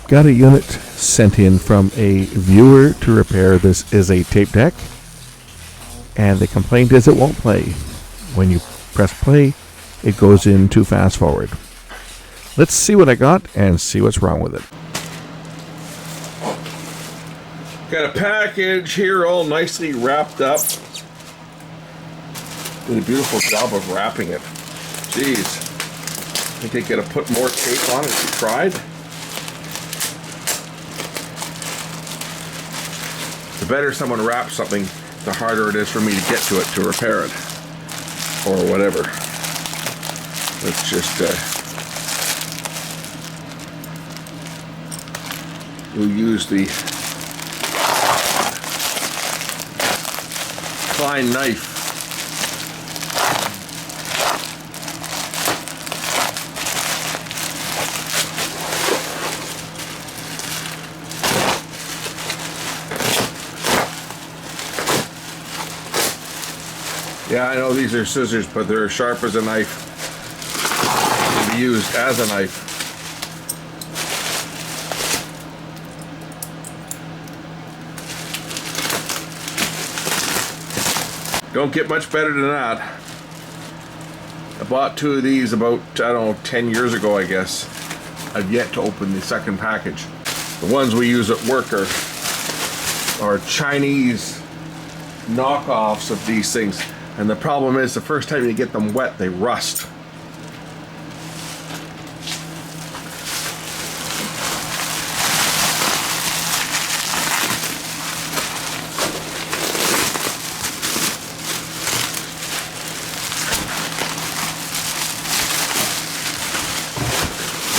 Got a unit sent in from a viewer to repair. This is a tape deck, and the complaint is it won't play. When you press play, it goes in too fast forward. Let's see what I got and see what's wrong with it. Got a package here all nicely wrapped up. Did a beautiful job of wrapping it. Jeez. I think they could have put more tape on it if you tried. The better someone wraps something, the harder it is for me to get to it to repair it. Or whatever. Let's just we'll use the fine knife. Yeah, I know these are scissors, but they're as sharp as a knife. They can be used as a knife. Don't get much better than that. I bought 2 of these about, I don't know, 10 years ago, I guess. I've yet to open the second package. The ones we use at work are Chinese knockoffs of these things. And the problem is, the first time you get them wet, they rust.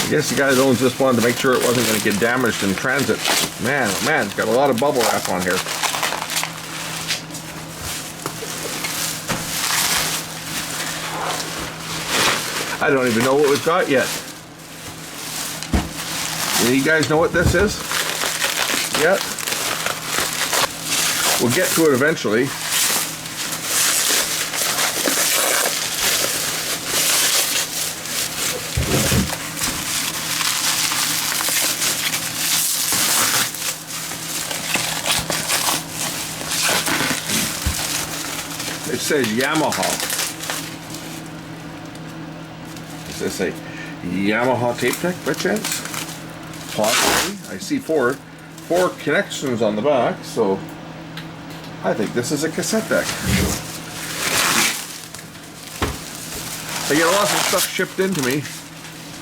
I guess the guy that owns this wanted to make sure it wasn't going to get damaged in transit. Man, oh man, it's got a lot of bubble wrap on here. I don't even know what we've got yet. You guys know what this is? Yet? We'll get to it eventually. It says Yamaha. Is this a Yamaha tape deck by chance? Possibly. I see four connections on the back, so I think this is a cassette deck. I get lots of stuff shipped into me,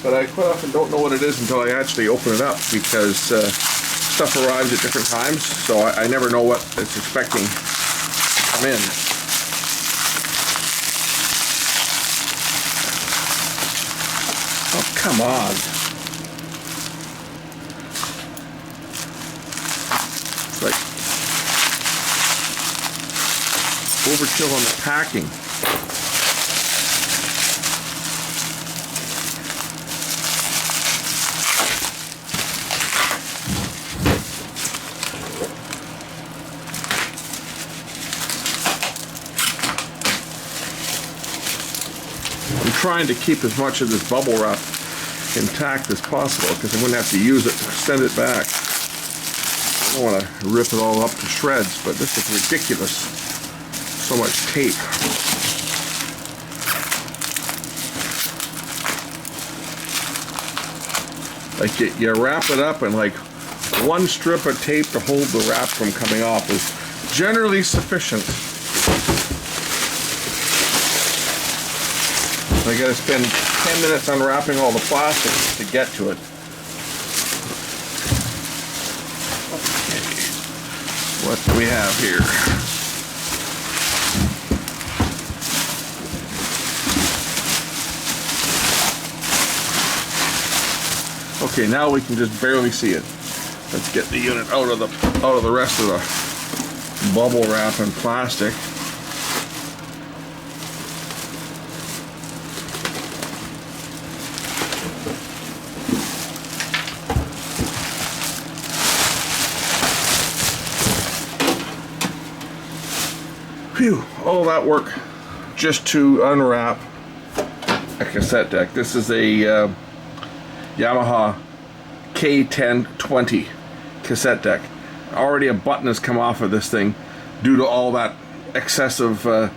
but I quite often don't know what it is until I actually open it up, because stuff arrives at different times, so I never know what it's expecting to come in. Oh, come on. It's like overkill on the packing. I'm trying to keep as much of this bubble wrap intact as possible, because I'm going to have to use it to send it back. I don't want to rip it all up to shreds, but this is ridiculous. So much tape. Like you wrap it up, and like one strip of tape to hold the wrap from coming off is generally sufficient. I gotta spend 10 minutes unwrapping all the plastic to get to it. Okay. What do we have here? Okay, now we can just barely see it. Let's get the unit out of the rest of the bubble wrap and plastic. Phew, all that work just to unwrap a cassette deck. This is a Yamaha K-1020 cassette deck. Already a button has come off of this thing due to all that excessive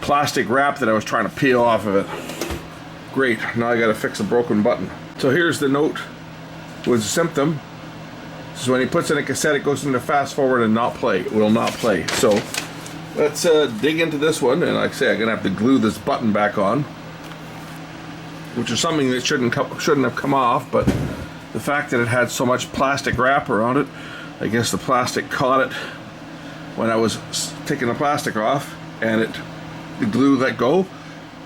plastic wrap that I was trying to peel off of it. Great, now I gotta fix a broken button. So here's the note with symptom. So when he puts in a cassette, it goes into fast forward and not play. It will not play. So let's dig into this one, and like I say, I'm gonna have to glue this button back on, which is something that shouldn't have come off, but the fact that it had so much plastic wrap around it, I guess the plastic caught it when I was taking the plastic off, and the glue let go,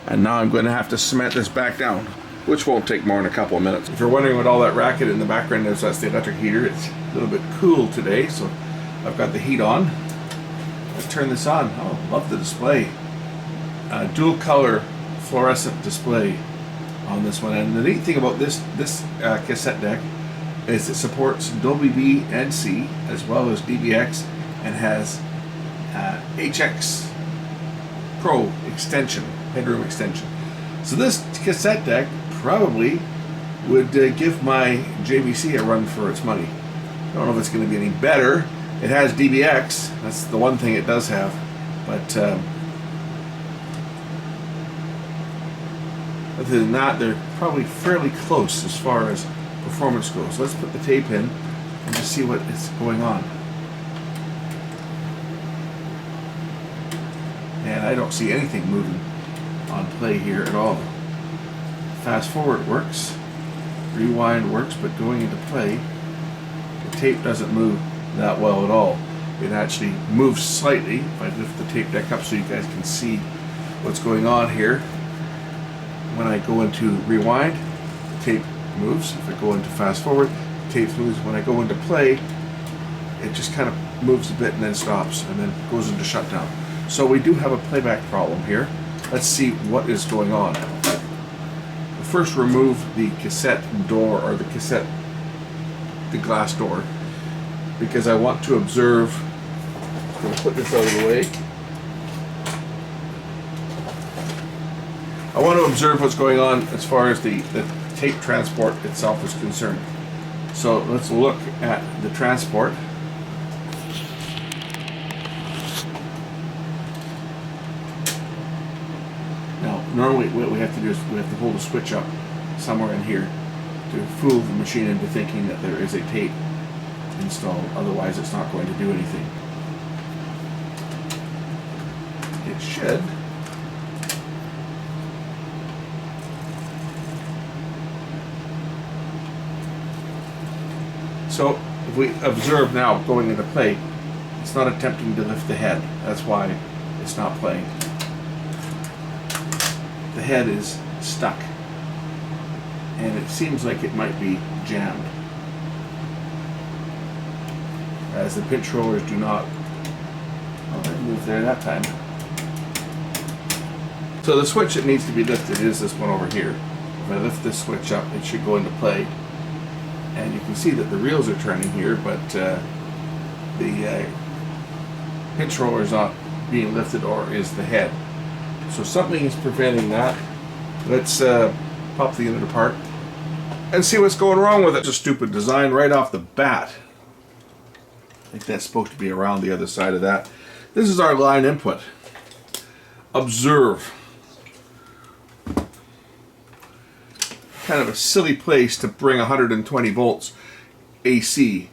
and now I'm going to have to cement this back down, which won't take more than a couple of minutes. If you're wondering what all that racket in the background is, that's the electric heater. It's a little bit cool today, so I've got the heat on. Let's turn this on. Oh, love the display. Dual color fluorescent display on this one, and the neat thing about this cassette deck is it supports Dolby B and C as well as DBX, and has HX Pro extension, headroom extension. So this cassette deck probably would give my JVC a run for its money. I don't know if it's going to be any better. It has DBX, that's the one thing it does have, but other than that, they're probably fairly close as far as performance goes. Let's put the tape in and just see what is going on. And I don't see anything moving on play here at all. Fast forward works, rewind works, but going into play, the tape doesn't move that well at all. It actually moves slightly. If I lift the tape deck up so you guys can see what's going on here. When I go into rewind, the tape moves. If I go into fast forward, the tape moves. When I go into play, it just kind of moves a bit and then stops and then goes into shutdown. So we do have a playback problem here. Let's see what is going on. We'll first remove the cassette door, or the glass door, because I want to observe. I'm going to put this out of the way. I want to observe what's going on as far as the tape transport itself is concerned. So let's look at the transport. Now, normally what we have to do is we have to hold a switch up somewhere in here to fool the machine into thinking that there is a tape installed. Otherwise, it's not going to do anything. It should. So if we observe now going into play, it's not attempting to lift the head. That's why it's not playing. The head is stuck, and it seems like it might be jammed, as the pinch rollers do not. Oh, I moved there that time. So the switch that needs to be lifted is this one over here. If I lift this switch up, it should go into play. And you can see that the reels are turning here, but the pinch roller is not being lifted, or is the head. So something is preventing that. Let's pop the unit apart and see what's going wrong with it. It's a stupid design right off the bat. I think that's supposed to be around the other side of that. This is our line input. Observe. Kind of a silly place to bring 120 volts AC,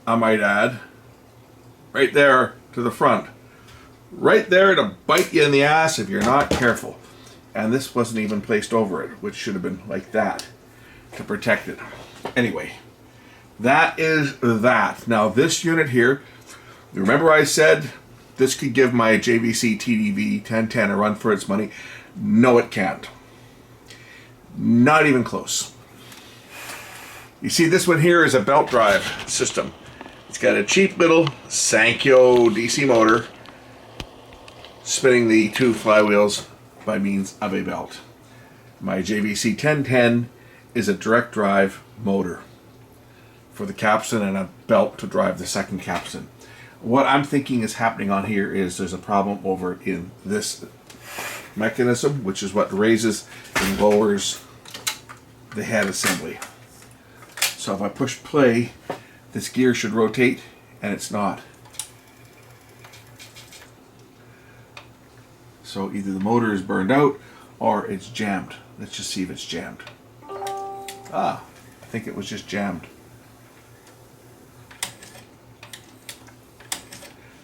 I might add, right there to the front. Right there to bite you in the ass if you're not careful. And this wasn't even placed over it, which should have been like that to protect it. Anyway, that is that. Now this unit here, remember I said this could give my JVC TDV 1010 a run for its money? No, it can't. Not even close. You see, this one here is a belt drive system. It's got a cheap little Sankyo DC motor spinning the two flywheels by means of a belt. My JVC 1010 is a direct drive motor for the capstan and a belt to drive the second capstan. What I'm thinking is happening on here is there's a problem over in this mechanism, which is what raises and lowers the head assembly. So if I push play, this gear should rotate, and it's not. So either the motor is burned out or it's jammed. Let's just see if it's jammed. Ah, I think it was just jammed.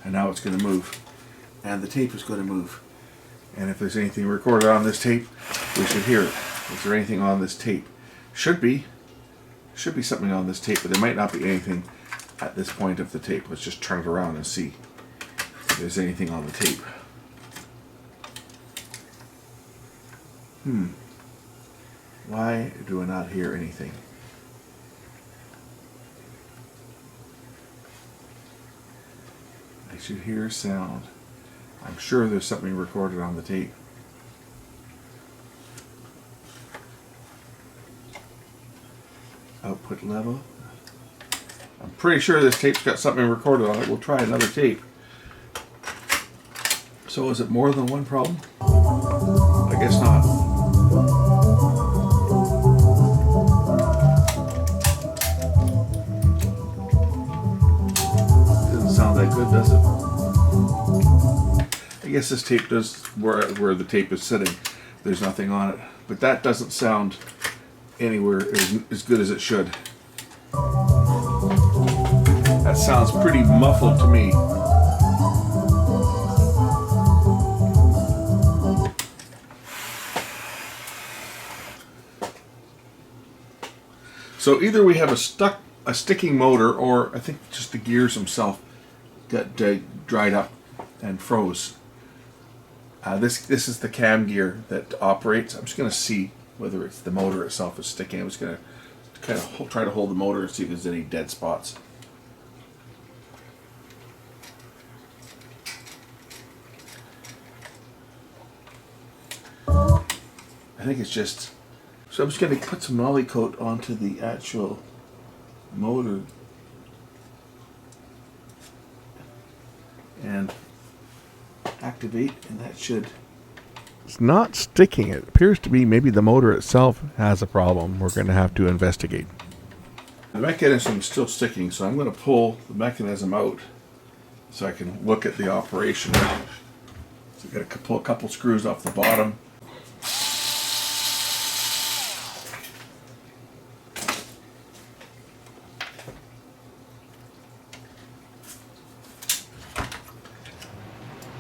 And now it's going to move. And the tape is going to move. And if there's anything recorded on this tape, we should hear it. Is there anything on this tape? Should be something on this tape, but there might not be anything at this point of the tape. Let's just turn it around and see if there's anything on the tape. Why do I not hear anything? I should hear sound. I'm sure there's something recorded on the tape. Output level. I'm pretty sure this tape's got something recorded on it. We'll try another tape. So is it more than one problem? I guess not. Doesn't sound that good, does it? I guess this tape does, where the tape is sitting, there's nothing on it. But that doesn't sound anywhere as good as it should. That sounds pretty muffled to me. So either we have a sticking motor, or I think just the gears themselves got dried up and froze. This is the cam gear that operates. I'm just going to see whether it's the motor itself is sticking. I'm just going to kind of try to hold the motor and see if there's any dead spots. I think it's just... So I'm just going to put some nollie coat onto the actual motor and activate, and that should... It's not sticking. It appears to be maybe the motor itself has a problem. We're going to have to investigate. The mechanism is still sticking, so I'm going to pull the mechanism out so I can look at the operation. So I've got to pull a couple screws off the bottom.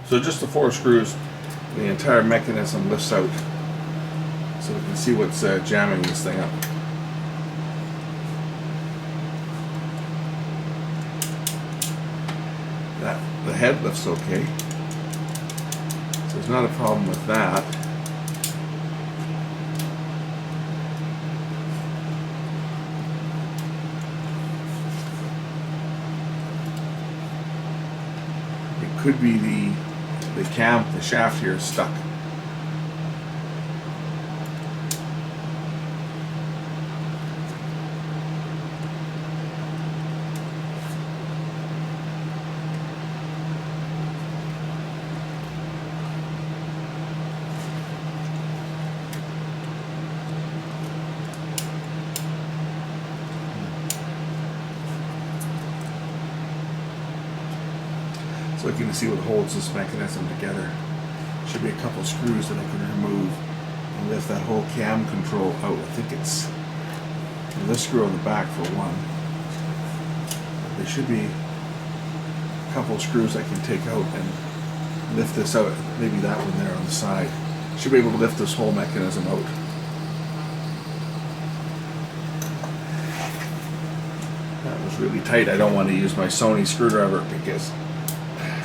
So just the 4 screws, the entire mechanism lifts out, so we can see what's jamming this thing up. The head lifts okay, so there's not a problem with that. It could be the shaft here is stuck. So looking to see what holds this mechanism together. Should be a couple screws that I can remove and lift that whole cam control out. I think it's this screw on the back for one. There should be a couple screws I can take out and lift this out. Maybe that one there on the side. Should be able to lift this whole mechanism out. That was really tight. I don't want to use my Sony screwdriver because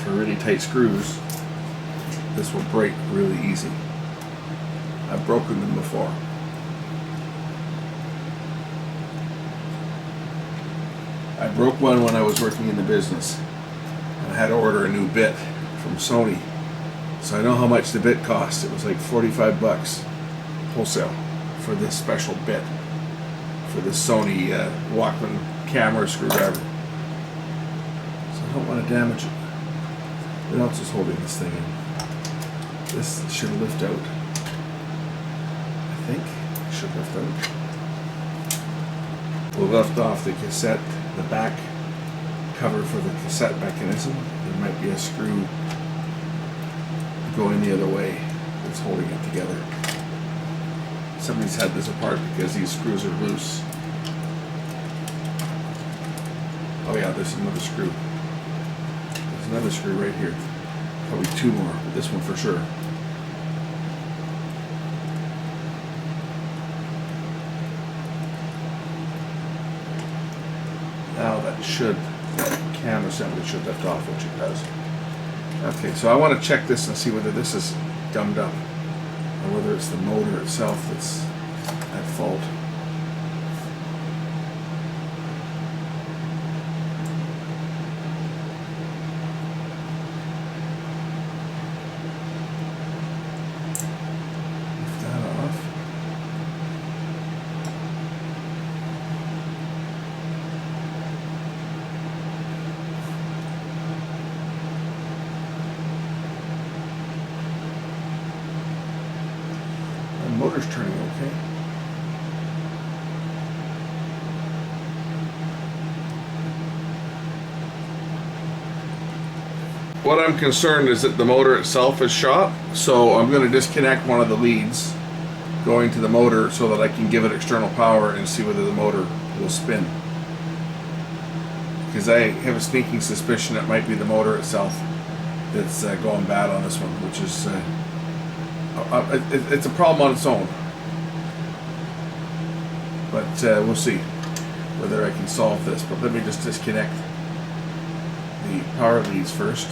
for really tight screws, this will break really easy. I've broken them before. I broke one when I was working in the business, and I had to order a new bit from Sony. So I know how much the bit cost. It was like 45 bucks wholesale for this special bit for the Sony Walkman camera screwdriver. So I don't want to damage it. What else is holding this thing in? This should lift out. I think it should lift We left off the cassette, the back cover for the cassette mechanism. There might be a screw going the other way that's holding it together. Somebody's had this apart because these screws are loose. Oh yeah, there's another screw. There's another screw right here. Probably two more, but this one for sure. Now that cam assembly should lift off, which it does. Okay, so I want to check this and see whether this is gummed up or whether it's the motor itself that's at fault. Lift that off. The motor's turning okay. What I'm concerned is that the motor itself is shot, so I'm going to disconnect one of the leads going to the motor so that I can give it external power and see whether the motor will spin. Because I have a sneaking suspicion it might be the motor itself that's going bad on this one, which is it's a problem on its own. But we'll see whether I can solve this. But let me just disconnect the power leads first.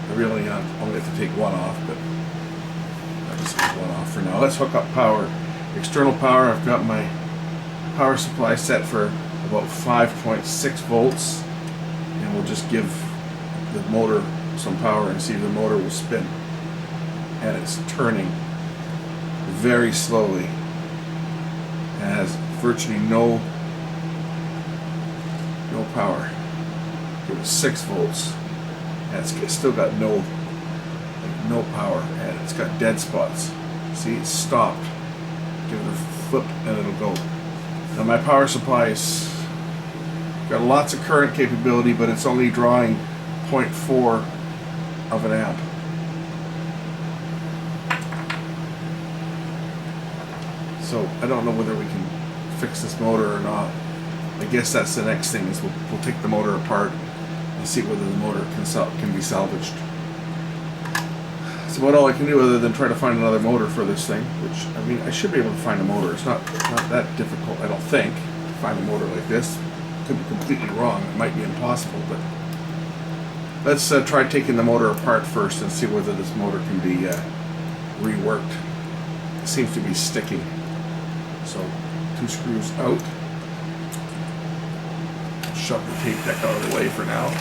I really only have to take one off, but I'll just take one off for now. Let's hook up power. External power, I've got my power supply set for about 5.6 volts, and we'll just give the motor some power and see if the motor will spin. And it's turning very slowly and has virtually no power. It was 6 volts and it's still got no power, and it's got dead spots. See, it's stopped. Give it a flip and it'll go. Now my power supply's got lots of current capability, but it's only drawing 0.4 of an amp. So I don't know whether we can fix this motor or not. I guess that's the next thing, is we'll take the motor apart and see whether the motor can be salvaged. That's about all I can do other than try to find another motor for this thing, which, I mean, I should be able to find a motor. It's not that difficult, I don't think, to find a motor like this. Could be completely wrong. It might be impossible, but let's try taking the motor apart first and see whether this motor can be reworked. It seems to be sticking. So, 2 screws out. Shove the tape deck out of the way for now.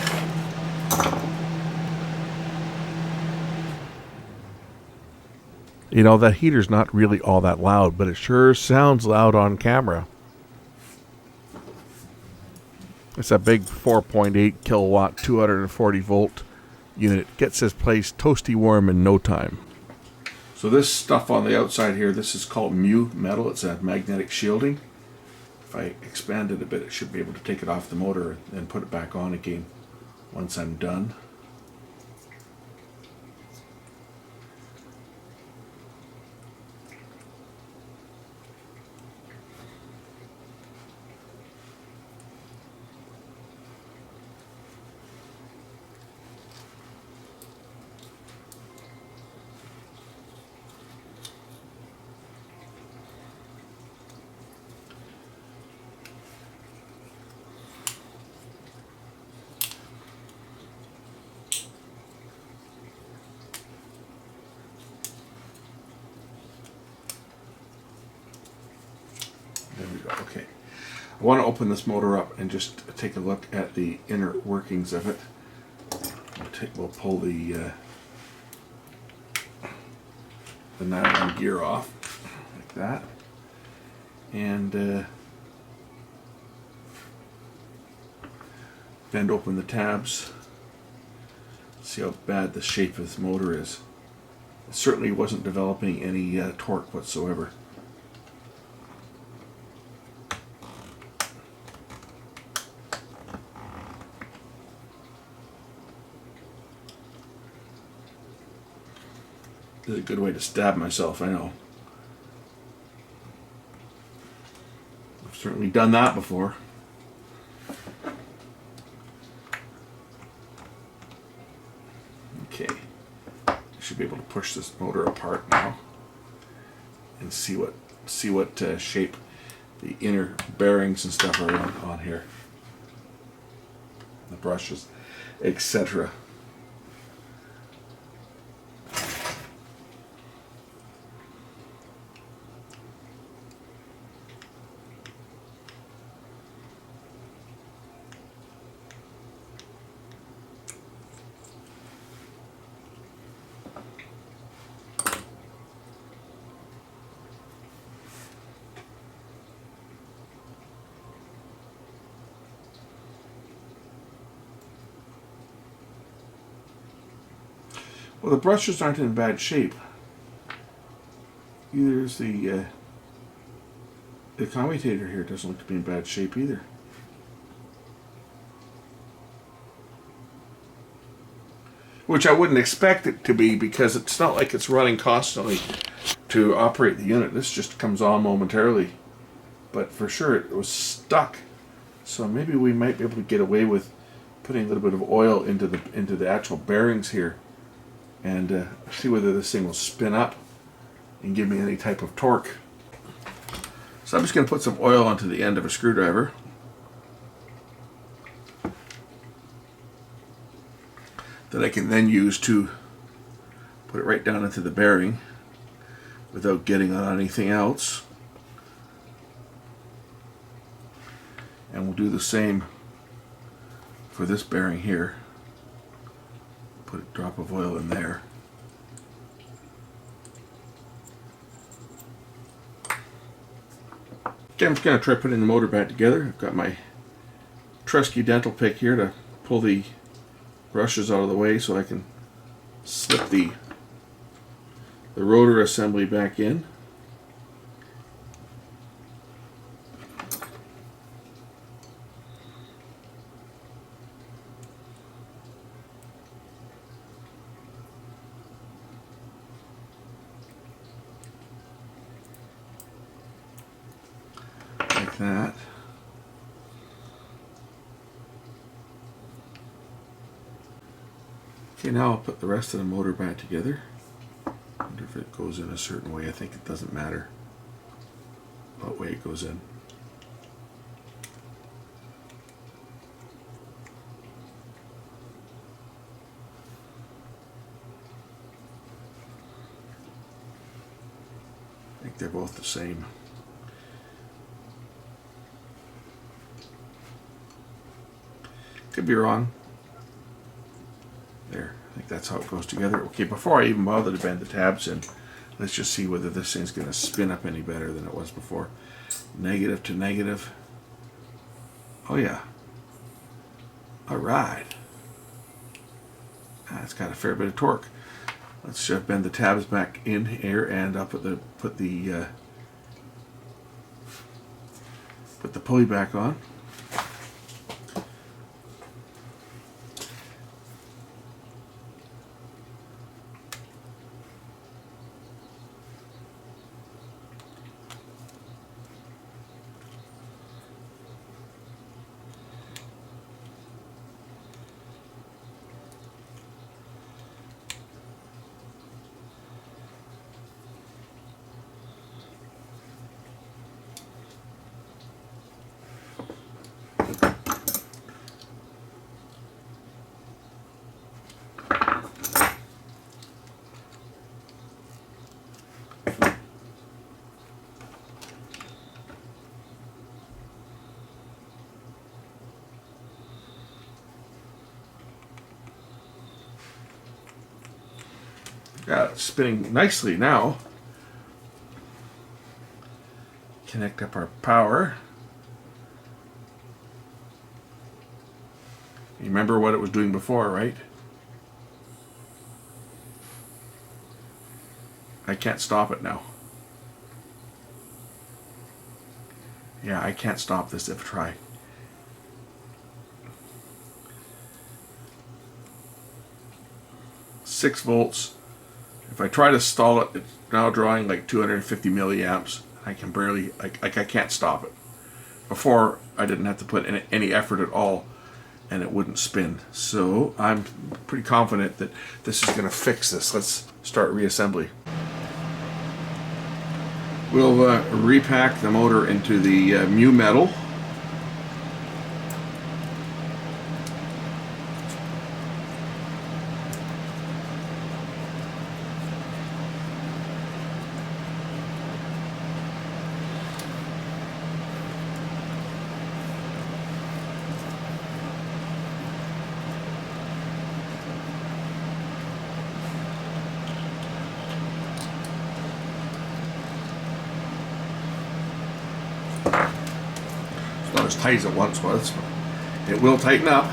You know, that heater's not really all that loud, but it sure sounds loud on camera. It's a big 4.8 kilowatt, 240 volt unit. Gets this place toasty warm in no time. So this stuff on the outside here, this is called mu metal. It's a magnetic shielding. If I expand it a bit, it should be able to take it off the motor and put it back on again once I'm done. There we go. Okay. I want to open this motor up and just take a look at the inner workings of it. We'll pull the nylon gear off like that, and bend open the tabs. See how bad the shape of this motor is. It certainly wasn't developing any torque whatsoever. This is a good way to stab myself, I know. I've certainly done that before. Okay, I should be able to push this motor apart now and see what shape the inner bearings and stuff are on here, the brushes, etc. Well, the brushes aren't in bad shape. Either is the commutator here doesn't look to be in bad shape either. Which I wouldn't expect it to be, because it's not like it's running constantly to operate the unit. This just comes on momentarily. But for sure it was stuck. So maybe we might be able to get away with putting a little bit of oil into the actual bearings here, and see whether this thing will spin up and give me any type of torque. So I'm just going to put some oil onto the end of a screwdriver. That I can then use to put it right down into the bearing without getting on anything else. And we'll do the same for this bearing here. Put a drop of oil in there. Okay, I'm just going to try putting the motor back together. I've got my trusty dental pick here to pull the brushes out of the way so I can slip the rotor assembly back in. Like that. Okay, now I'll put the rest of the motor back together. I wonder if it goes in a certain way. I think it doesn't matter what way it goes in. I think they're both the same. Could be wrong. There, I think that's how it goes together. Okay, before I even bother to bend the tabs in, let's just see whether this thing's going to spin up any better than it was before. Negative to negative. Oh yeah. Alright. It's got a fair bit of torque. Let's bend the tabs back in here, and I'll put the pulley back on. Got it spinning nicely now. Connect up our power. You remember what it was doing before, right? I can't stop it now. Yeah, I can't stop this if I try. .6 volts, If I try to stall it, it's now drawing like 250 milliamps. I can barely, I can't stop it. Before, I didn't have to put in any effort at all, and it wouldn't spin. So I'm pretty confident that this is going to fix this. Let's start reassembly. We'll repack the motor into the mu metal. Not as tight as it once was, but it will tighten up.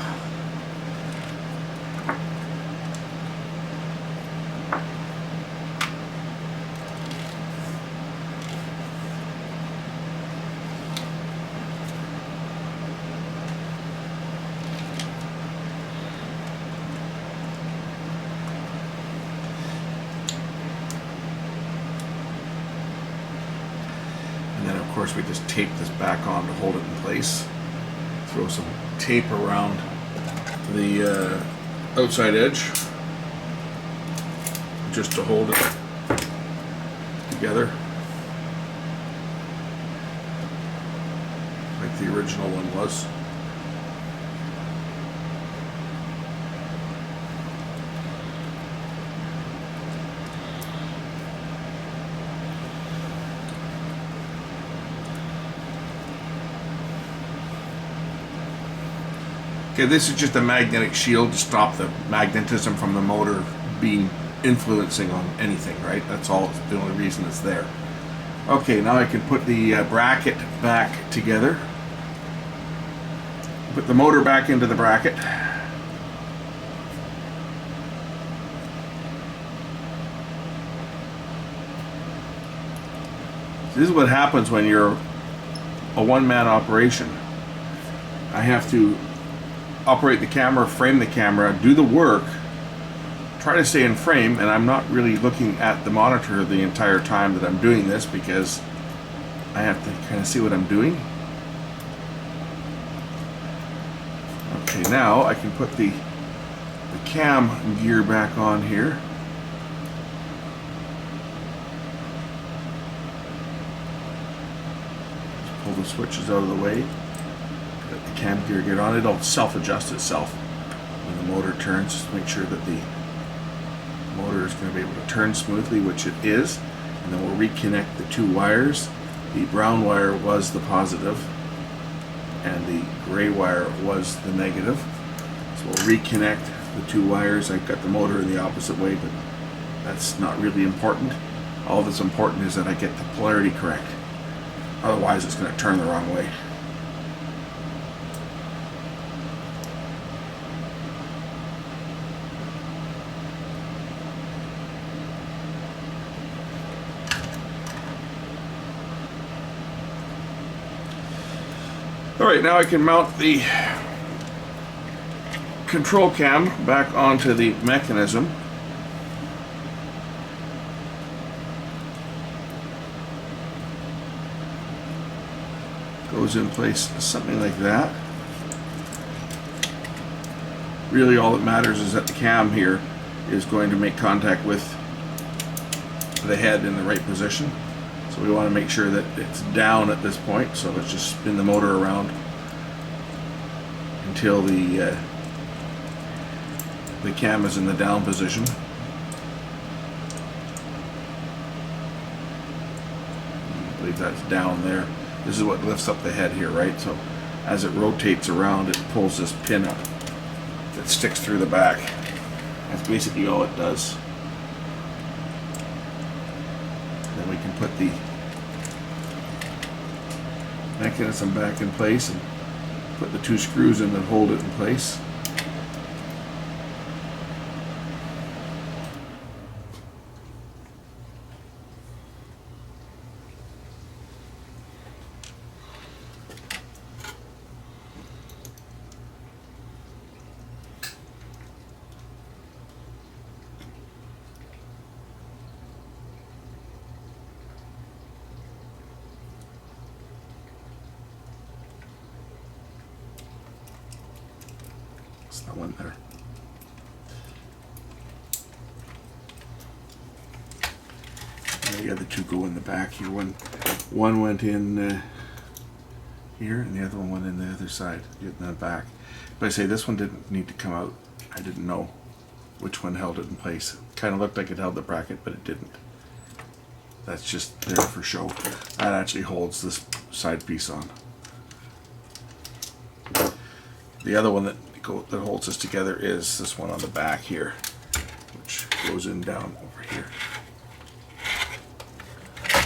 And then of course we just tape this back on to hold it in place. Throw some tape around the outside edge just to hold it together like the original one was. Okay, this is just a magnetic shield to stop the magnetism from the motor being influencing on anything, right? That's all, the only reason it's there. Okay, now I can put the bracket back together. Put the motor back into the bracket. This is what happens when you're a one-man operation. I have to operate the camera, frame the camera, do the work, try to stay in frame, and I'm not really looking at the monitor the entire time that I'm doing this because I have to kind of see what I'm doing. Okay, now I can put the cam gear back on here. Just pull the switches out of the way. Let the cam gear get on. It'll self-adjust itself when the motor turns. Just make sure that the motor is going to be able to turn smoothly, which it is. And then we'll reconnect the two wires. The brown wire was the positive and the gray wire was the negative. So we'll reconnect the two wires. I've got the motor in the opposite way, but that's not really important. All that's important is that I get the polarity correct. Otherwise it's going to turn the wrong way. Alright, now I can mount the control cam back onto the mechanism. Goes in place something like that. Really all that matters is that the cam here is going to make contact with the head in the right position. So we want to make sure that it's down at this point. So let's just spin the motor around until the cam is in the down position. I believe that's down there. This is what lifts up the head here, right? So as it rotates around, it pulls this pin up that sticks through the back. That's basically all it does. Then we can put the mechanism back in place and put the two screws in that hold it in place. That one there. And the other two go in the back here. One went in here, and the other one went in the other side, in the back. But I say this one didn't need to come out. I didn't know which one held it in place. Kind of looked like it held the bracket, but it didn't. That's just there for show. That actually holds this side piece on. The other one that holds this together is this one on the back here, which goes in down over here.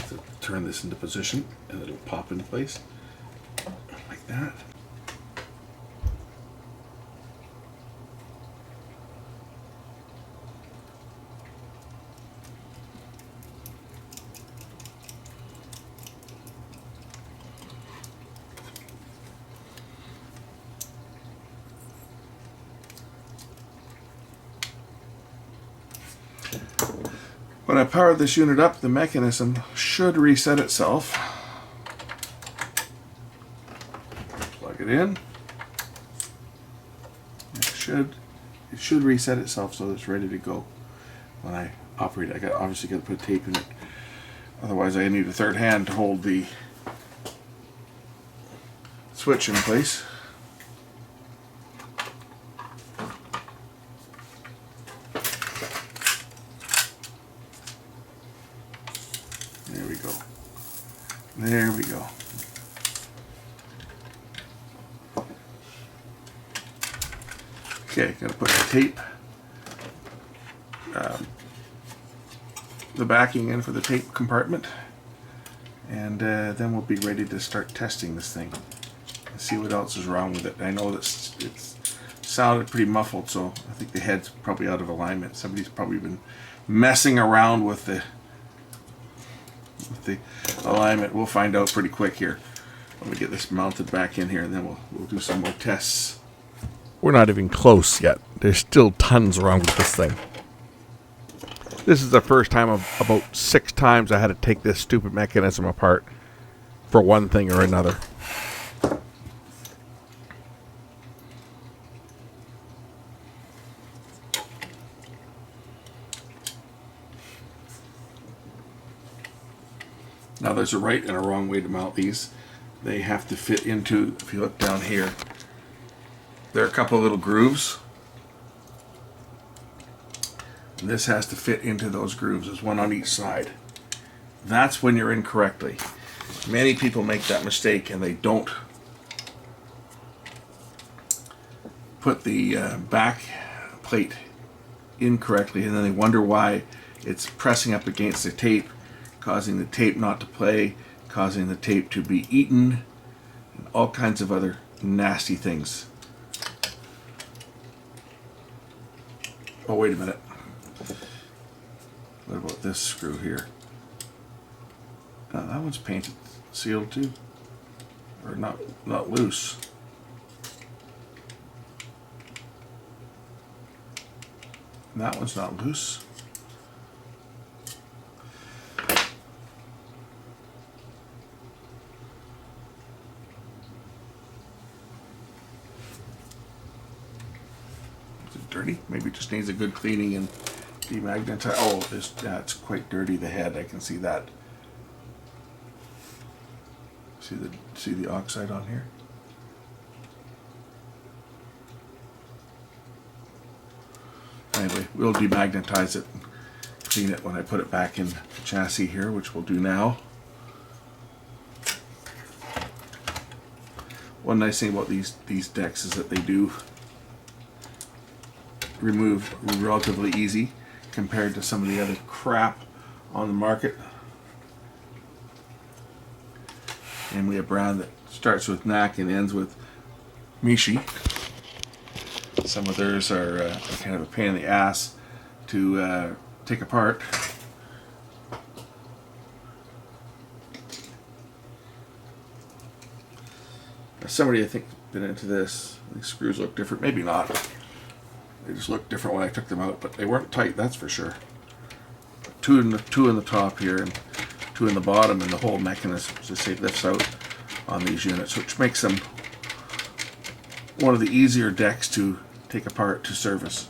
So turn this into position, and it'll pop into place like that. When I power this unit up, the mechanism should reset itself. Plug it in. It should reset itself so it's ready to go when I operate it. Obviously got to put tape in it. Otherwise I need a third hand to hold the switch in place. There we go. Okay, gotta put the tape, the backing in for the tape compartment, and then we'll be ready to start testing this thing and see what else is wrong with it. I know that it's sounded pretty muffled, so I think the head's probably out of alignment. Somebody's probably been messing around with the alignment. We'll find out pretty quick here when we get this mounted back in here, and then we'll do some more tests. We're not even close yet. There's still tons wrong with this thing. This is the first time of about 6 times I had to take this stupid mechanism apart for one thing or another. Now there's a right and a wrong way to mount these. They have to fit into, if you look down here, there are a couple of little grooves. And this has to fit into those grooves. There's one on each side. That's when you're in correctly. Many people make that mistake and they don't put the back plate in correctly, and then they wonder why it's pressing up against the tape, causing the tape not to play, causing the tape to be eaten, and all kinds of other nasty things. Oh, wait a minute. What about this screw here? That one's painted, sealed too, or not loose. And that one's not loose. Dirty. Maybe it just needs a good cleaning and demagnetize. Oh, it's quite dirty, the head. I can see that. See the oxide on here? Anyway, we'll demagnetize it and clean it when I put it back in the chassis here, which we'll do now. One nice thing about these decks is that they do remove relatively easy compared to some of the other crap on the market. And we have brand that starts with Knack and ends with Mishi. Some of theirs are kind of a pain in the ass to take apart. Somebody I think been into this. These screws look different. Maybe not. They just looked different when I took them out, but they weren't tight, that's for sure. Two in the top here and 2 in the bottom, and the whole mechanism just lifts out on these units, which makes them one of the easier decks to take apart to service.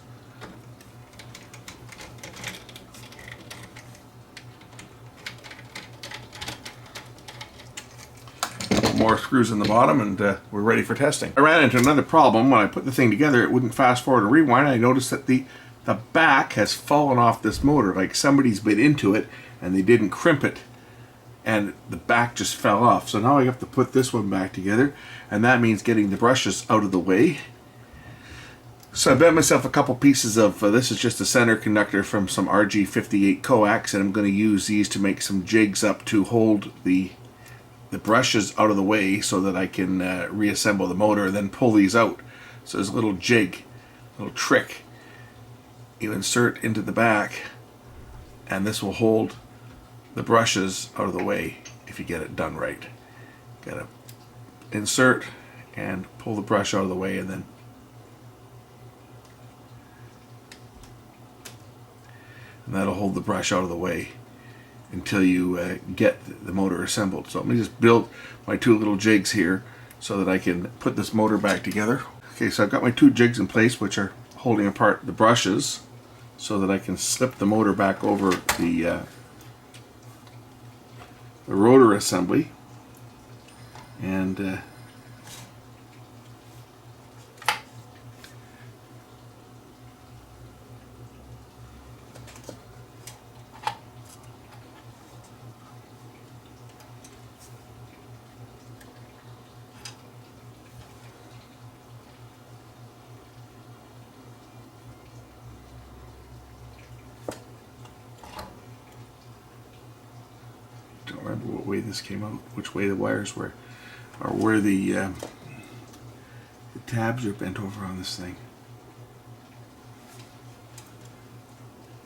More screws in the bottom, and we're ready for testing. I ran into another problem when I put the thing together. It wouldn't fast forward and rewind. I noticed that the back has fallen off this motor, like somebody's bit into it and they didn't crimp it, and the back just fell off. So now I have to put this one back together, and that means getting the brushes out of the way. So I bent myself a couple pieces of, this is just a center conductor from some RG58 coax, and I'm going to use these to make some jigs up to hold the brushes out of the way so that I can reassemble the motor and then pull these out. So there's a little jig, a little trick you insert into the back, and this will hold the brushes out of the way if you get it done right. Gotta insert and pull the brush out of the way, and then that'll hold the brush out of the way until you get the motor assembled. So let me just build my two little jigs here so that I can put this motor back together. Okay, so I've got my two jigs in place, which are holding apart the brushes so that I can slip the motor back over the rotor assembly. And don't remember what way this came out, which way the wires were, or where the tabs are bent over on this thing.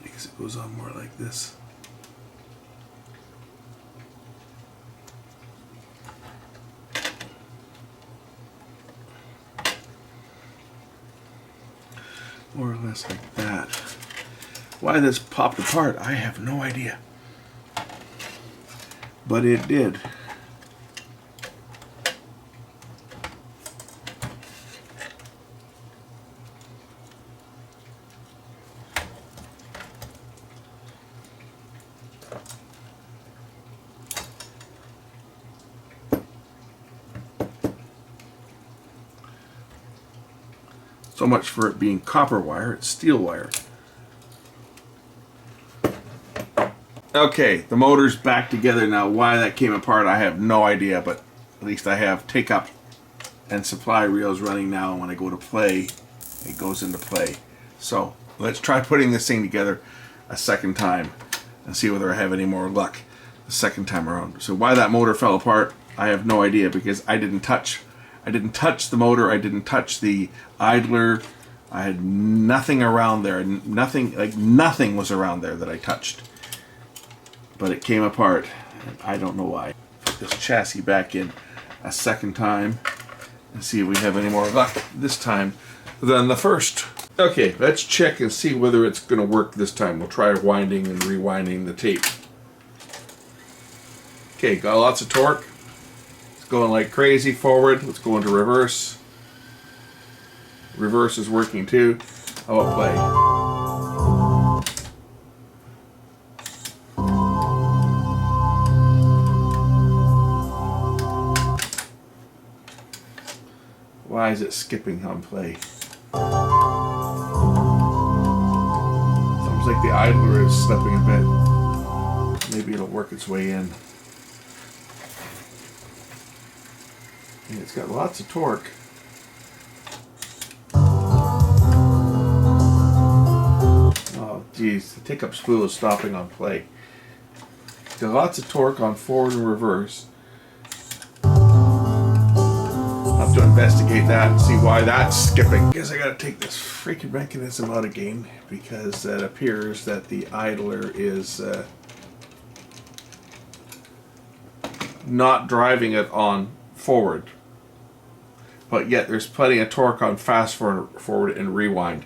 Because it goes on more like this. More or less like that. Why this popped apart, I have no idea. But it did. So much for it being copper wire, it's steel wire. Okay, the motor's back together now. Why that came apart, I have no idea, but at least I have take-up and supply reels running now, and when I go to play, it goes into play. So let's try putting this thing together a second time and see whether I have any more luck the second time around. So why that motor fell apart, I have no idea, because I didn't touch the motor, I didn't touch the idler, I had nothing around there, nothing was around there that I touched. But it came apart, and I don't know why. Put this chassis back in a second time and see if we have any more luck this time than the first. Okay, let's check and see whether it's going to work this time. We'll try winding and rewinding the tape. Okay, got lots of torque. It's going like crazy forward. Let's go into reverse. Reverse is working too. How about play? Why is it skipping on play? Sounds like the idler is slipping a bit. Maybe it'll work its way in. And it's got lots of torque. Oh geez, the take-up spool is stopping on play. It's got lots of torque on forward and reverse. To investigate that and see why that's skipping. I guess I gotta take this freaking mechanism out again, because it appears that the idler is not driving it on forward, but yet there's plenty of torque on fast forward and rewind.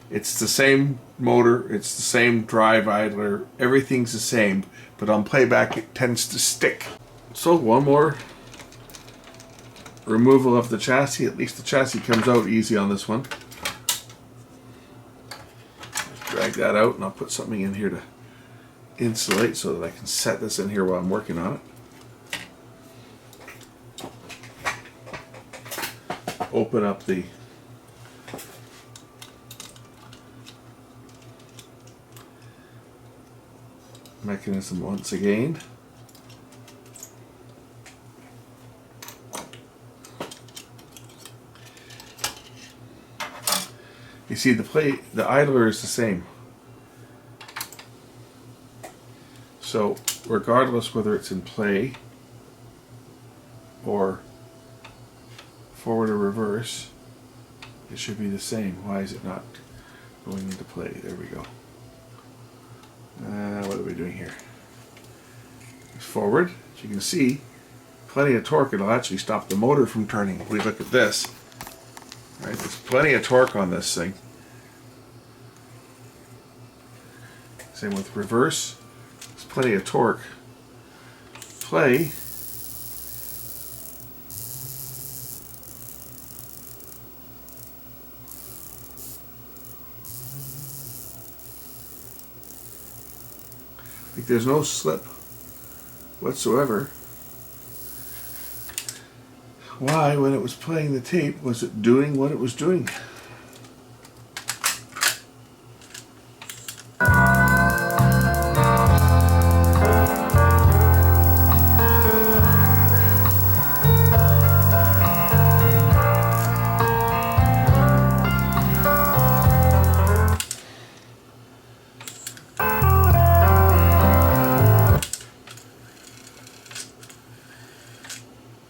It's the same motor, it's the same drive idler, everything's the same, but on playback it tends to stick. So one more removal of the chassis. At least the chassis comes out easy on this one. drag that out, and I'll put something in here to insulate so that I can set this in here while I'm working on it. Open up the mechanism once again. You see the idler is the same. So regardless whether it's in play or forward or reverse, it should be the same. Why is it not going into play? There we go. What are we doing here? Forward, as you can see, plenty of torque. It'll actually stop the motor from turning. If we look at this, right, there's plenty of torque on this thing. Same with reverse. There's plenty of torque. Play. Like there's no slip whatsoever. Why, when it was playing the tape, was it doing what it was doing?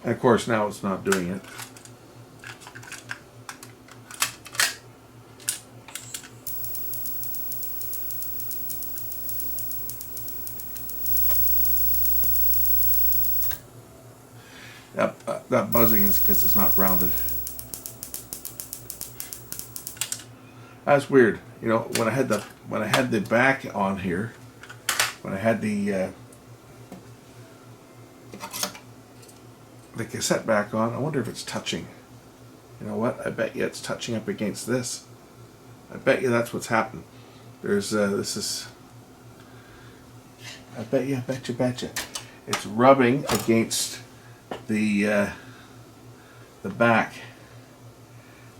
Of course, now it's not doing it. That buzzing is because it's not grounded. That's weird. You know, when I had the back on here, when I had the cassette back on, I wonder if it's touching. You know what? I bet you it's touching up against this. I bet you that's what's happened. There's this is. I bet you. It's rubbing against the back.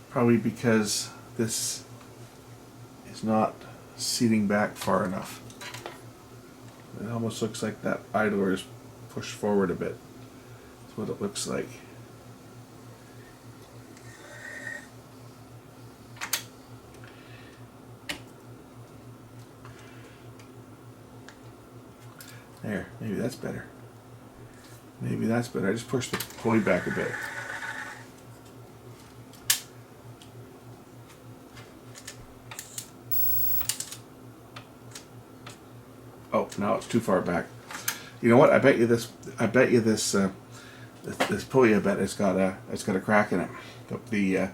Probably because this is not seating back far enough. It almost looks like that idler is pushed forward a bit. That's what it looks like. There, maybe that's better. Maybe that's better. I just pushed the pulley back a bit. Oh, now it's too far back. You know what? I bet you this this pulley, I bet it's got a crack in it. The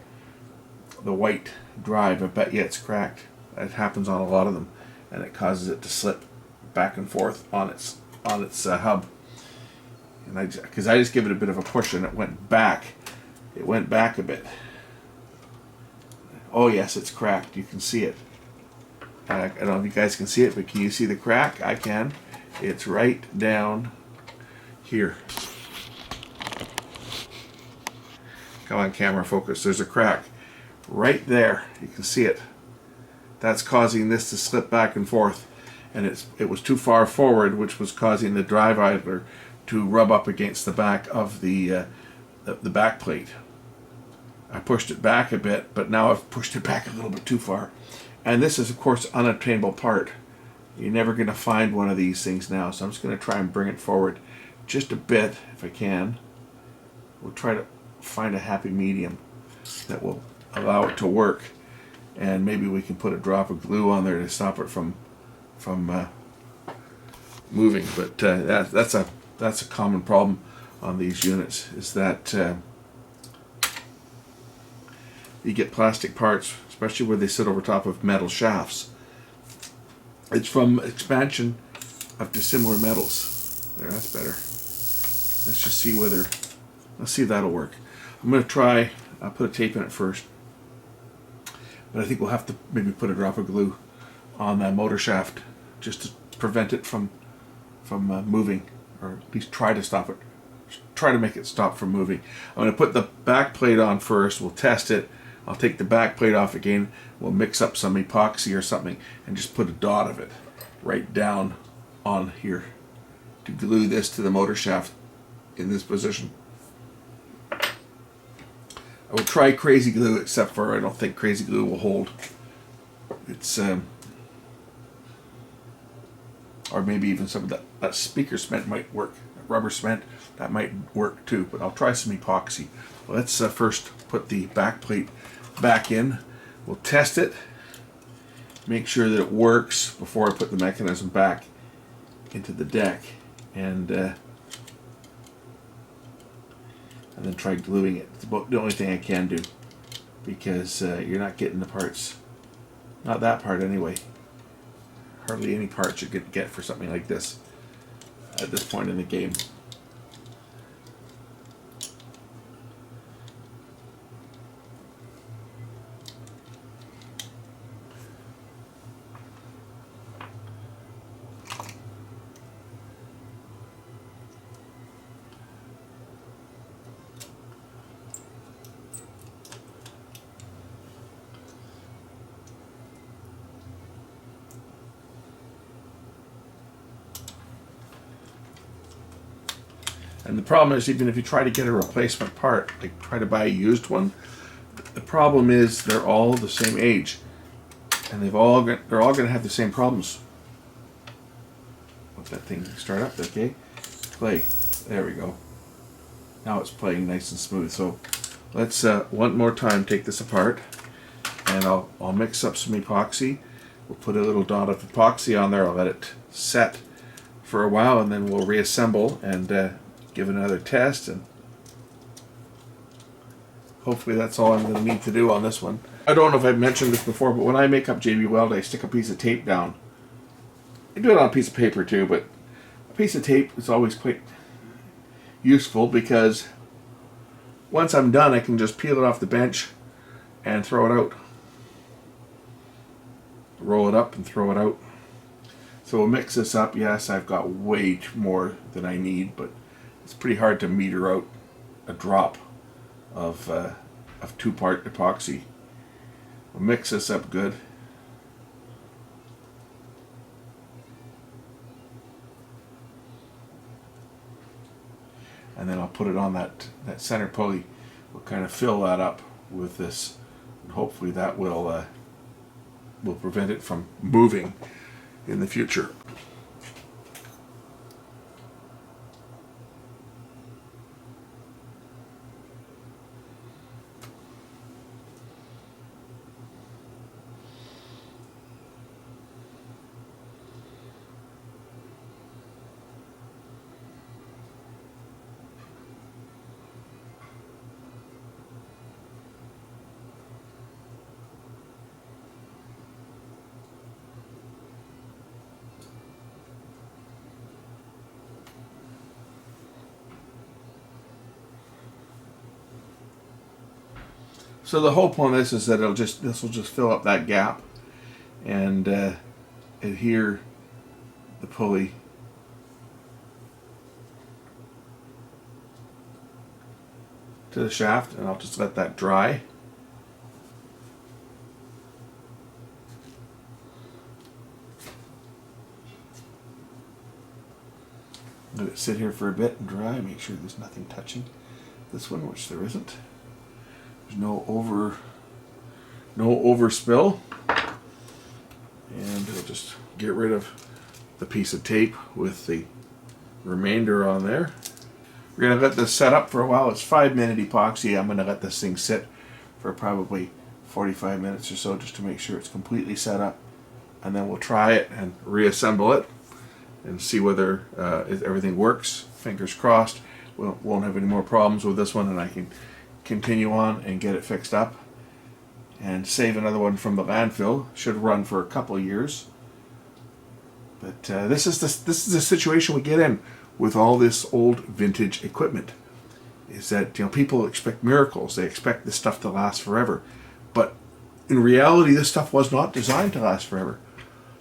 white drive, I bet you it's cracked. It happens on a lot of them, and it causes it to slip back and forth on its hub. And because I just give it a bit of a push and it went back. It went back a bit. Oh yes, it's cracked. You can see it. I don't know if you guys can see it, but can you see the crack? I can. It's right down here. Come on, camera, focus. There's a crack right there. You can see it. That's causing this to slip back and forth, and it was too far forward, which was causing the drive idler to rub up against the back of the back plate. I pushed it back a bit, but now I've pushed it back a little bit too far. And this is, of course, unobtainable part. You're never going to find one of these things now, so I'm just going to try and bring it forward just a bit, if I can. We'll try to find a happy medium that will allow it to work, and maybe we can put a drop of glue on there to stop it from moving. But that's a common problem on these units, is that you get plastic parts, especially where they sit over top of metal shafts. It's from expansion of dissimilar metals. There, that's better. Let's just see let's see if that'll work. I'm going to try, I'll put a tape in it first, but I think we'll have to maybe put a drop of glue on the motor shaft, just to prevent it from moving, or at least try to stop it. Try to make it stop from moving. I'm going to put the back plate on first. We'll test it. I'll take the back plate off again. We'll mix up some epoxy or something and just put a dot of it right down on here to glue this to the motor shaft in this position. I will try crazy glue, except for I don't think crazy glue will hold. It's or maybe even some of that speaker cement might work. Rubber cement, that might work too, but I'll try some epoxy. Let's first put the back plate back in. We'll test it, make sure that it works before I put the mechanism back into the deck, and then try gluing it. It's about the only thing I can do, because you're not getting the parts, not that part anyway. Hardly any parts you could get for something like this at this point in the game. And the problem is, even if you try to get a replacement part, like try to buy a used one, the problem is they're all the same age, and they're all going to have the same problems. Let that thing start up, okay? Play. There we go. Now it's playing nice and smooth. So let's one more time take this apart, and I'll mix up some epoxy. We'll put a little dot of epoxy on there. I'll let it set for a while, and then we'll reassemble and give it another test, and hopefully that's all I'm going to need to do on this one. I don't know if I've mentioned this before, but when I make up JB Weld, I stick a piece of tape down. I do it on a piece of paper too, but a piece of tape is always quite useful, because once I'm done, I can just peel it off the bench and throw it out. Roll it up and throw it out. So we'll mix this up. Yes, I've got way more than I need, but it's pretty hard to meter out a drop of 2-part epoxy. We'll mix this up good. And then I'll put it on that center pulley. We'll kind of fill that up with this, and hopefully that will prevent it from moving in the future. So the hope on this is that this will just fill up that gap and adhere the pulley to the shaft, and I'll just let that dry. Let it sit here for a bit and dry. Make sure there's nothing touching this one, which there isn't. There's no overspill, and we'll just get rid of the piece of tape with the remainder on there. We're going to let this set up for a while. It's 5-minute epoxy. I'm going to let this thing sit for probably 45 minutes or so, just to make sure it's completely set up, and then we'll try it and reassemble it and see whether everything works. Fingers crossed we won't have any more problems with this one, and I can continue on and get it fixed up and save another one from the landfill. Should run for a couple of years. But this is the situation we get in with all this old vintage equipment, is that people expect miracles. They expect this stuff to last forever, but in reality this stuff was not designed to last forever.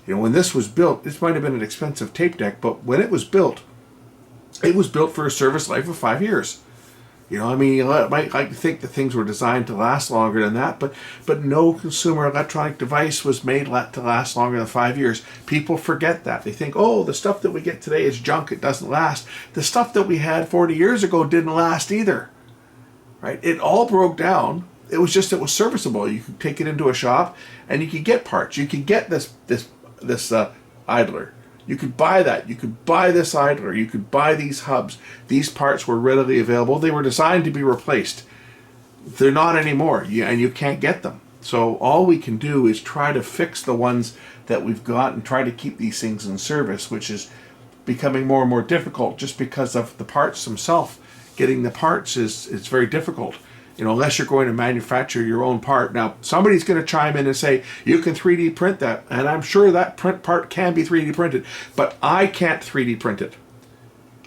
You know, when this was built, this might have been an expensive tape deck, but when it was built for a service life of 5 years. You know, I mean, you might like to think that things were designed to last longer than that, but no consumer electronic device was made to last longer than 5 years. People forget that. They think, oh, the stuff that we get today is junk, it doesn't last. The stuff that we had 40 years ago didn't last either, right? It all broke down. It was serviceable. You could take it into a shop and you could get parts. You could get this idler. You could buy that. You could buy this idler. You could buy these hubs. These parts were readily available. They were designed to be replaced. They're not anymore, and you can't get them. So all we can do is try to fix the ones that we've got and try to keep these things in service, which is becoming more and more difficult just because of the parts themselves. Getting the parts is very difficult. You know, unless you're going to manufacture your own part. Now, somebody's going to chime in and say, you can 3D print that. And I'm sure that print part can be 3D printed. But I can't 3D print it.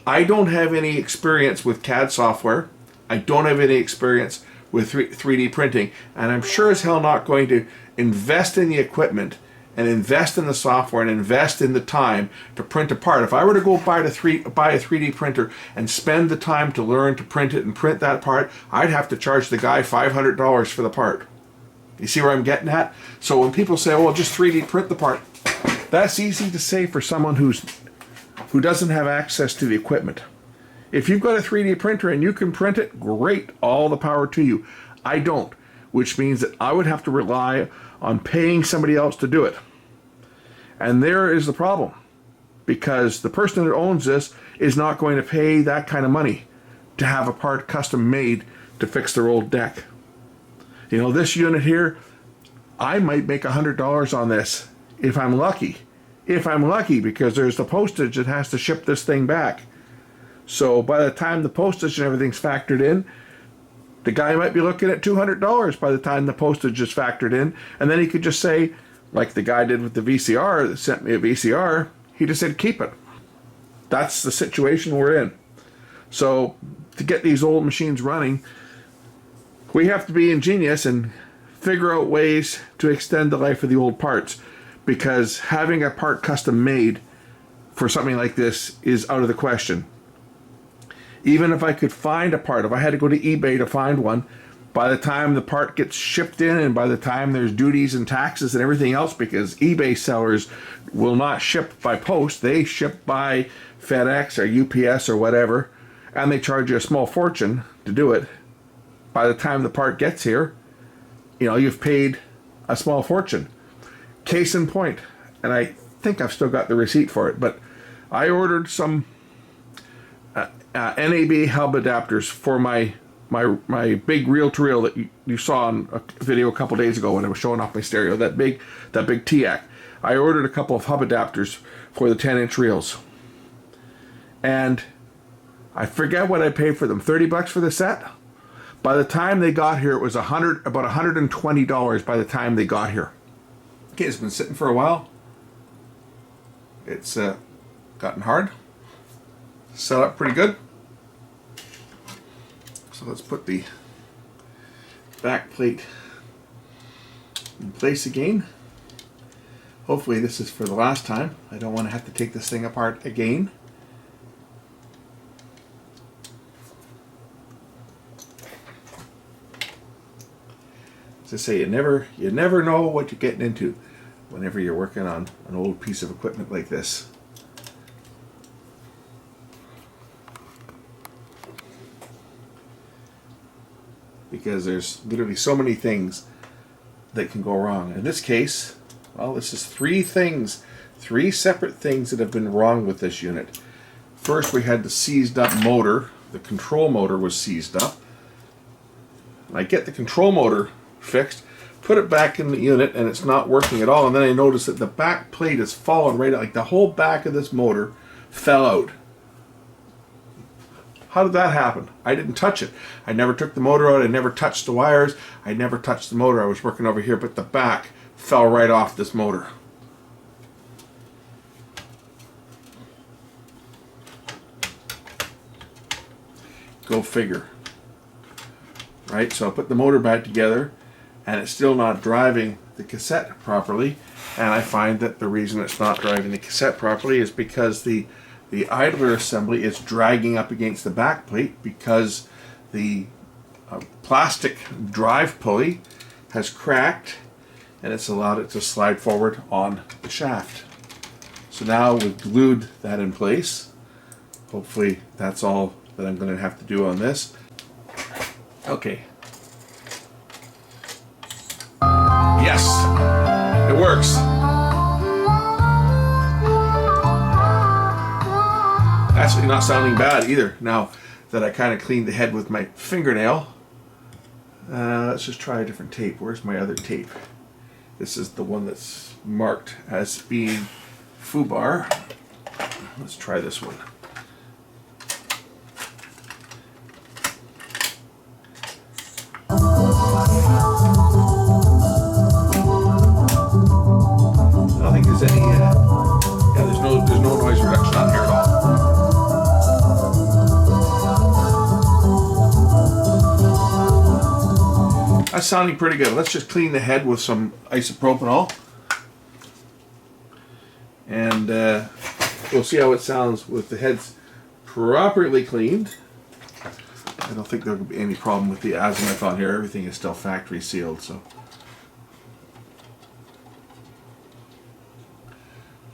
I don't have any experience with CAD software. I don't have any experience with 3D printing. And I'm sure as hell not going to invest in the equipment and invest in the software and invest in the time to print a part. If I were to go buy a 3D printer and spend the time to learn to print it and print that part, I'd have to charge the guy $500 for the part. You see where I'm getting at? So when people say, well, just 3D print the part, that's easy to say for someone who doesn't have access to the equipment. If you've got a 3D printer and you can print it, great, all the power to you. I don't, which means that I would have to rely on paying somebody else to do it. And there is the problem, because the person that owns this is not going to pay that kind of money to have a part custom made to fix their old deck. You know, this unit here, I might make $100 on this if I'm lucky. If I'm lucky, because there's the postage that has to ship this thing back. So by the time the postage and everything's factored in, the guy might be looking at $200 by the time the postage is factored in. And then he could just say, like the guy did with the VCR that sent me a VCR, he just said, keep it. That's the situation we're in. So to get these old machines running, we have to be ingenious and figure out ways to extend the life of the old parts, because having a part custom made for something like this is out of the question. Even if I could find a part, if I had to go to eBay to find one, by the time the part gets shipped in and by the time there's duties and taxes and everything else, because eBay sellers will not ship by post, they ship by FedEx or UPS or whatever, and they charge you a small fortune to do it. By the time the part gets here, you know, you've paid a small fortune. Case in point, and I think I've still got the receipt for it, but I ordered some NAB hub adapters for my big reel-to-reel that you saw in a video a couple days ago when I was showing off my stereo, that big TIAC. I ordered a couple of hub adapters for the 10-inch reels. And I forget what I paid for them, $30 for the set? By the time they got here, it was about $120 by the time they got here. Okay, it's been sitting for a while. It's gotten hard. Set up pretty good. So let's put the back plate in place again. Hopefully this is for the last time. I don't want to have to take this thing apart again. As I say, you never know what you're getting into whenever you're working on an old piece of equipment like this. Because there's literally so many things that can go wrong. In this case, well, this is three separate things that have been wrong with this unit. First, we had the seized up motor. The control motor was seized up. I get the control motor fixed, put it back in the unit, and it's not working at all. And then I noticed that the back plate has fallen right out, like the whole back of this motor fell out. How did that happen? I didn't touch it. I never took the motor out. I never touched the wires. I never touched the motor. I was working over here, but the back fell right off this motor. Go figure. Right, so I put the motor back together, and it's still not driving the cassette properly. And I find that the reason it's not driving the cassette properly is because the idler assembly is dragging up against the back plate because the plastic drive pulley has cracked and it's allowed it to slide forward on the shaft. So now we've glued that in place. Hopefully that's all that I'm going to have to do on this. Okay. Yes, it works. Actually not sounding bad either now that I kind of cleaned the head with my fingernail. Let's just try a different tape. Where's my other tape? This is the one that's marked as being foobar. Let's try this one. I don't think there's any, there's no noise reduction on here at all. That's sounding pretty good. Let's just clean the head with some isopropanol. And we'll see how it sounds with the heads properly cleaned. I don't think there will be any problem with the azimuth on here. Everything is still factory sealed, so.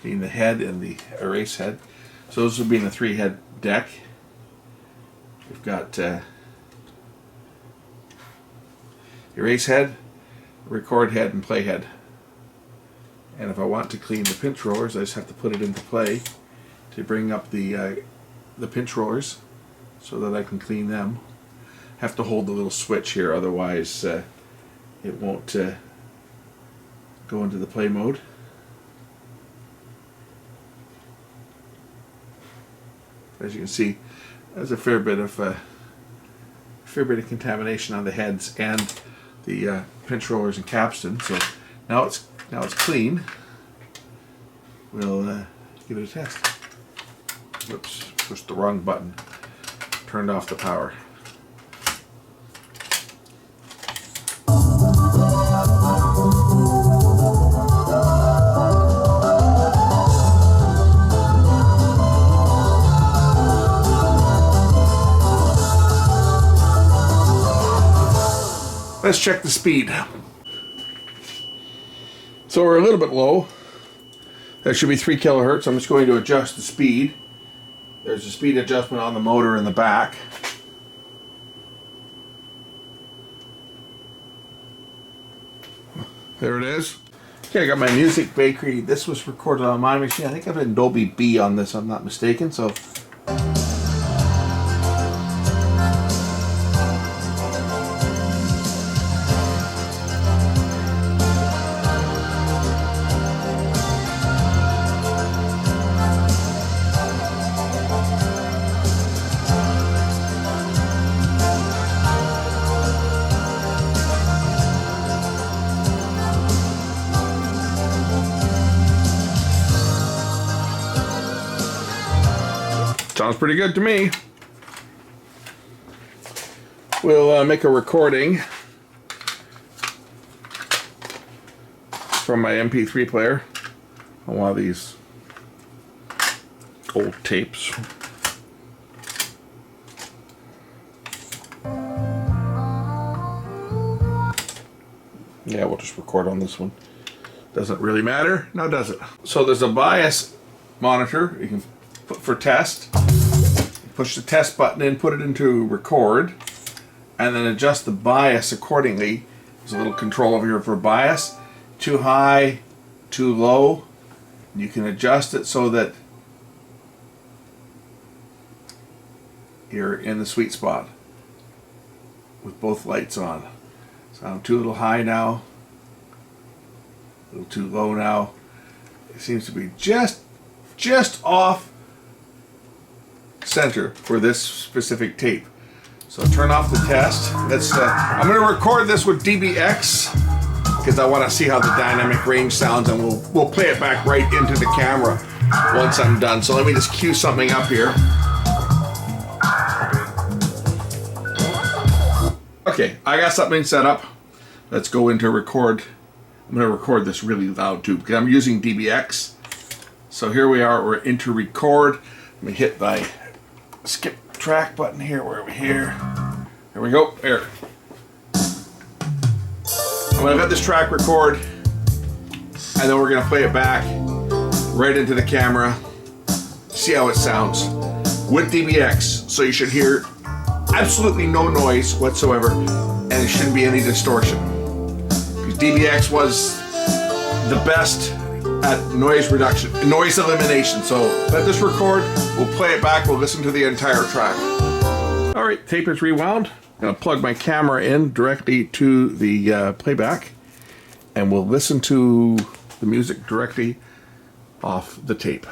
Clean the head and the erase head. So this will be in a 3-head deck. We've got erase head, record head, and play head. And if I want to clean the pinch rollers, I just have to put it into play to bring up the pinch rollers so that I can clean them. Have to hold the little switch here, otherwise it won't go into the play mode. As you can see, there's a fair bit of contamination on the heads and the pinch rollers and capstan. So now it's clean. We'll give it a test. Whoops, pushed the wrong button. Turned off the power. Let's check the speed. So we're a little bit low. That should be 3 kilohertz. I'm just going to adjust the speed. There's a speed adjustment on the motor in the back. There it is. Okay, I got my Music Bakery. This was recorded on my machine. I think I've been Dolby B on this, I'm not mistaken. So. Sounds pretty good to me. We'll make a recording from my MP3 player on one of these old tapes. Yeah, we'll just record on this one. Doesn't really matter, now does it? So there's a bias monitor you can put for test. Push the test button in, put it into record, and then adjust the bias accordingly. There's a little control over here for bias. Too high, too low. You can adjust it so that you're in the sweet spot with both lights on. So I'm too little high now, a little too low now. It seems to be just off center for this specific tape. So turn off the test. Let's. I'm going to record this with DBX because I want to see how the dynamic range sounds, and we'll play it back right into the camera once I'm done. So let me just cue something up here. Okay, I got something set up. let's go into record. I'm going to record this really loud too because I'm using DBX. So here we are, we're into record. Let me hit my skip track button here. Where are we here? There we go. There. I'm going to let this track record, and then we're going to play it back right into the camera. See how it sounds with DBX. So you should hear absolutely no noise whatsoever, and there shouldn't be any distortion. Because DBX was the best at noise reduction, noise elimination. So let this record, we'll play it back, we'll listen to the entire track. All right, tape is rewound. I'm gonna plug my camera in directly to the playback, and we'll listen to the music directly off the tape.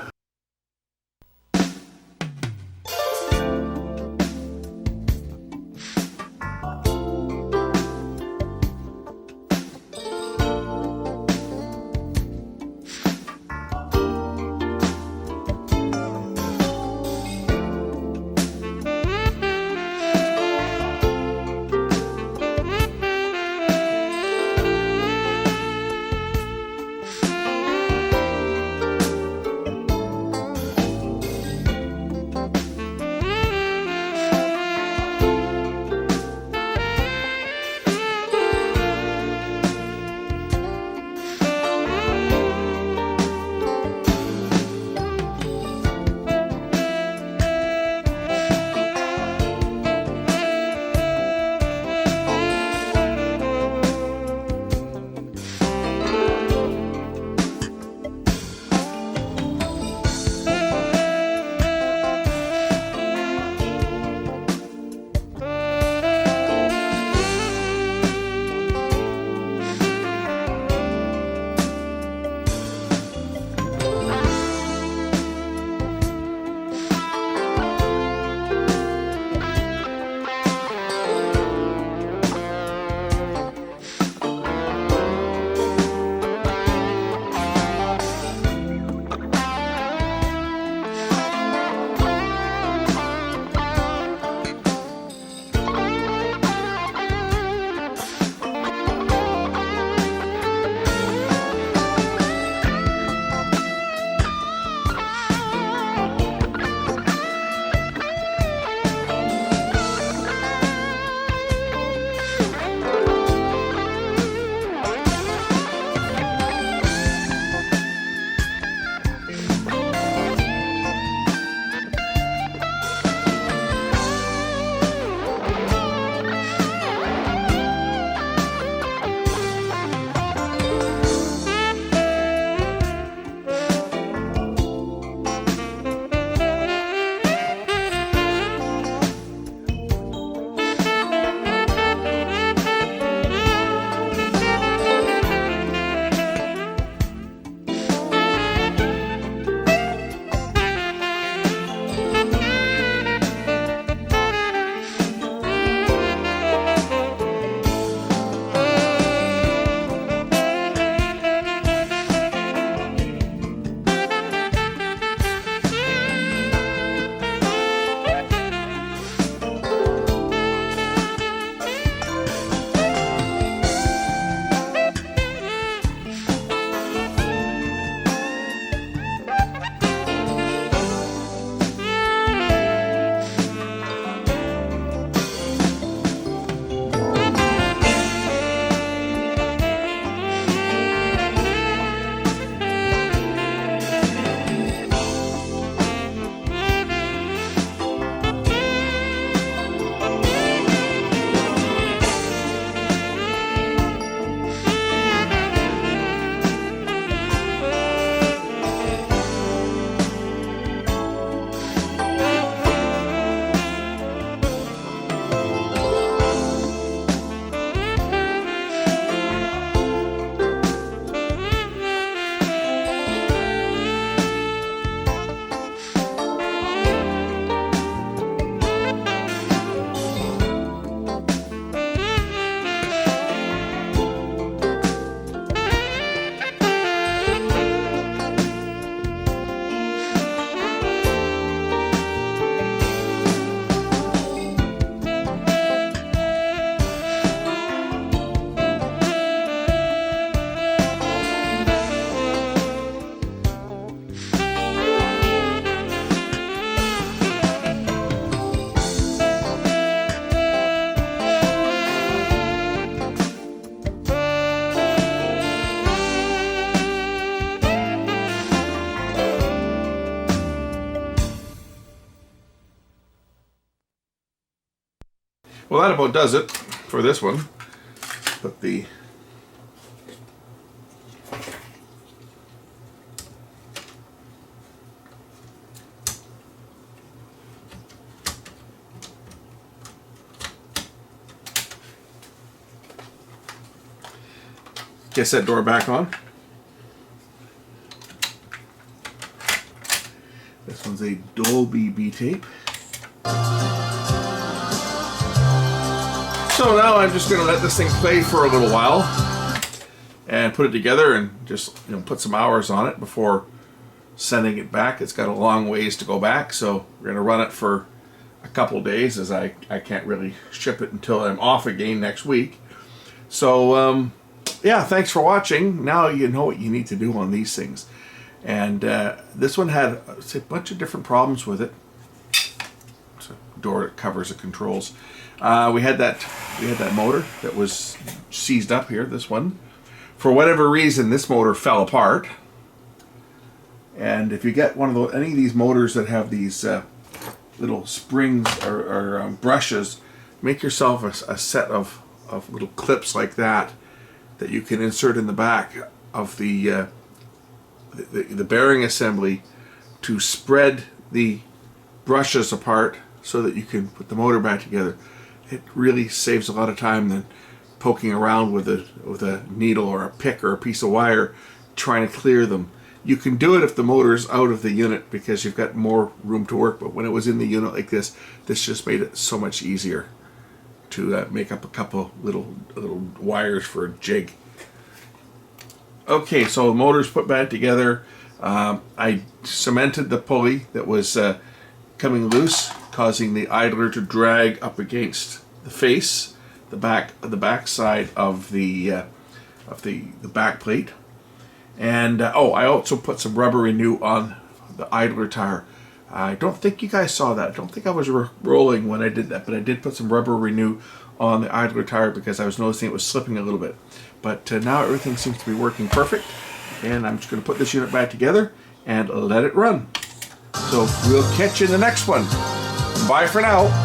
Well, that about does it for this one. Put the cassette door back on. This one's a Dolby B-tape. So now I'm just going to let this thing play for a little while and put it together and just put some hours on it before sending it back. It's got a long ways to go back, so we're going to run it for a couple days, as I can't really ship it until I'm off again next week. So yeah, thanks for watching. Now you know what you need to do on these things. And this one had a bunch of different problems with it. It's a door that covers the controls. We had that motor that was seized up here. This one, for whatever reason, this motor fell apart. And if you get any of these motors that have these little springs or brushes, make yourself a set of little clips like that you can insert in the back of the bearing assembly to spread the brushes apart so that you can put the motor back together. It really saves a lot of time than poking around with a needle or a pick or a piece of wire trying to clear them. You can do it if the motor's out of the unit because you've got more room to work, but when it was in the unit like this just made it so much easier to make up a couple little wires for a jig. Okay, so the motor's put back together. I cemented the pulley that was coming loose, causing the idler to drag up against the face, the back side of the back plate. And I also put some rubber renew on the idler tire. I don't think you guys saw that. I don't think I was rolling when I did that, but I did put some rubber renew on the idler tire because I was noticing it was slipping a little bit. But now everything seems to be working perfect, and I'm just going to put this unit back together and let it run. So we'll catch you in the next one. Bye for now.